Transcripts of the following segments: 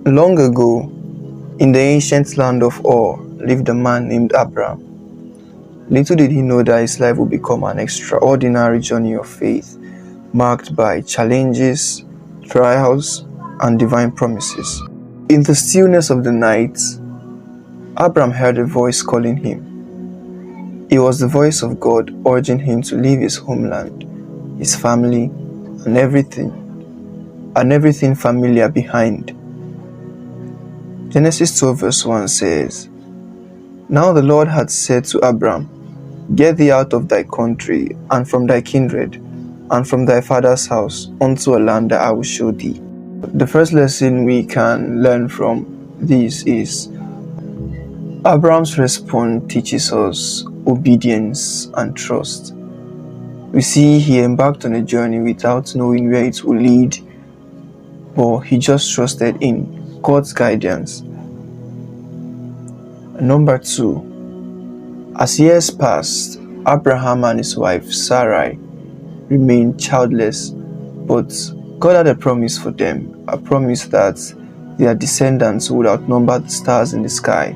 Long ago, in the ancient land of Ur, lived a man named Abram. Little did he know that his life would become an extraordinary journey of faith, marked by challenges, trials, and divine promises. In the stillness of the night, Abram heard a voice calling him. It was the voice of God urging him to leave his homeland, his family, and everything familiar behind. Genesis 12 verse 1 says, "Now the Lord had said to Abram, Get thee out of thy country, and from thy kindred, and from thy father's house, unto a land that I will show thee." The first lesson we can learn from this is Abram's response teaches us obedience and trust. We see he embarked on a journey without knowing where it would lead, but he just trusted in God's guidance. Number 2, as years passed, Abraham and his wife Sarai remained childless, but God had a promise for them, a promise that their descendants would outnumber the stars in the sky,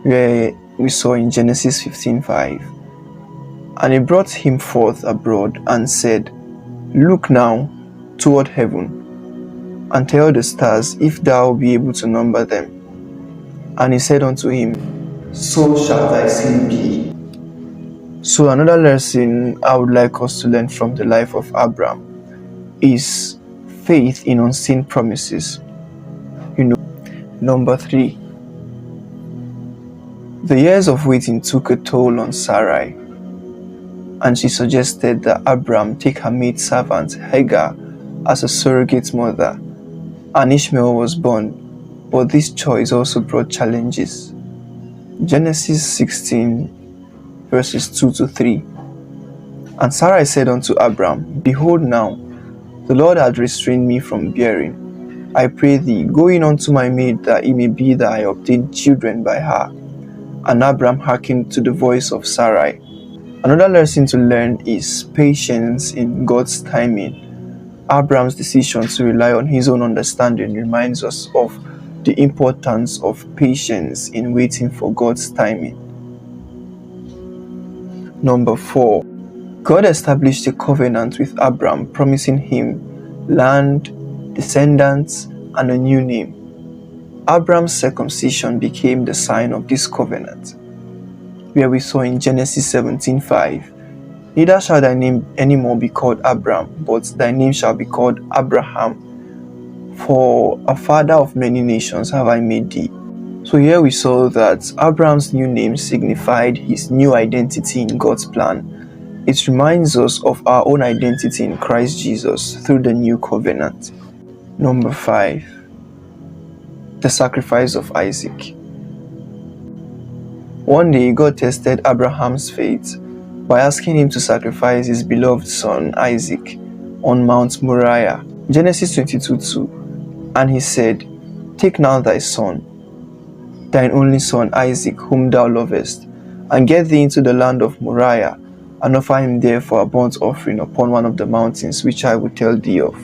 where we saw in Genesis 15:5. "And he brought him forth abroad and said, Look now toward heaven, and tell the stars if thou be able to number them. And he said unto him, So shall thy seed be." So another lesson I would like us to learn from the life of Abram is faith in unseen promises. Number 3, the years of waiting took a toll on Sarai, and she suggested that Abram take her maid servant Hagar as a surrogate mother, and Ishmael was born, but this choice also brought challenges. Genesis 16 verses 2-3. "And Sarai said unto Abram, Behold now, the Lord hath restrained me from bearing. I pray thee, go in unto my maid, that it may be that I obtain children by her. And Abram hearkened to the voice of Sarai." Another lesson to learn is patience in God's timing. Abram's decision to rely on his own understanding reminds us of the importance of patience in waiting for God's timing. Number 4, God established a covenant with Abram, promising him land, descendants, and a new name. Abram's circumcision became the sign of this covenant, where we saw in Genesis 17:5, "Neither shall thy name any more be called Abram, but thy name shall be called Abraham, for a father of many nations have I made thee." So here we saw that Abraham's new name signified his new identity in God's plan. It reminds us of our own identity in Christ Jesus through the new covenant. Number 5, the sacrifice of Isaac. One day, God tested Abraham's faith by asking him to sacrifice his beloved son Isaac on Mount Moriah. Genesis 22:2. "And he said, Take now thy son, thine only son Isaac, whom thou lovest, and get thee into the land of Moriah, and offer him there for a burnt offering upon one of the mountains which I will tell thee of."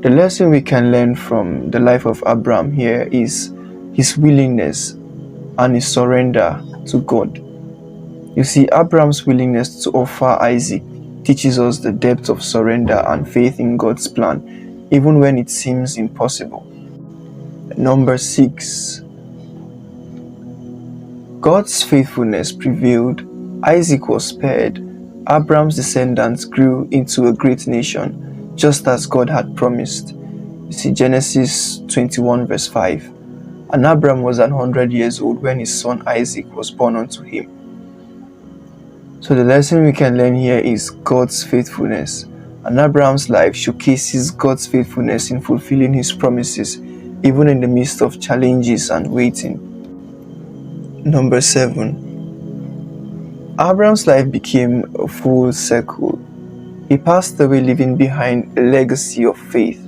The lesson we can learn from the life of Abraham here is his willingness and his surrender to God. You see, Abraham's willingness to offer Isaac teaches us the depth of surrender and faith in God's plan, even when it seems impossible. Number 6, God's faithfulness prevailed. Isaac was spared. Abraham's descendants grew into a great nation, just as God had promised. You see, Genesis 21 verse 5. "And Abraham was 100 years old when his son Isaac was born unto him." So the lesson we can learn here is God's faithfulness, and Abraham's life showcases God's faithfulness in fulfilling his promises, even in the midst of challenges and waiting. Number 7, Abraham's life became a full circle. He passed away leaving behind a legacy of faith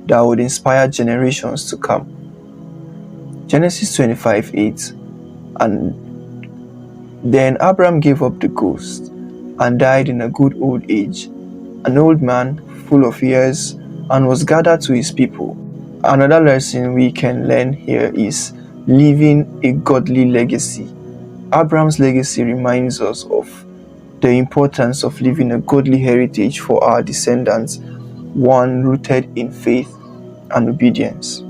that would inspire generations to come. Genesis 25:8. "And then Abraham gave up the ghost and died in a good old age, an old man, full of years, and was gathered to his people. Another lesson we can learn here is leaving a godly legacy. Abraham's legacy reminds us of the importance of leaving a godly heritage for our descendants, one rooted in faith and obedience.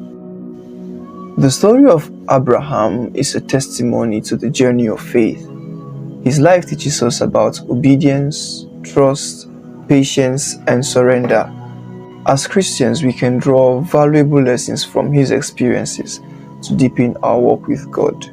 The story of Abraham is a testimony to the journey of faith. His life teaches us about obedience, trust, patience, and surrender. As Christians, we can draw valuable lessons from his experiences to deepen our walk with God.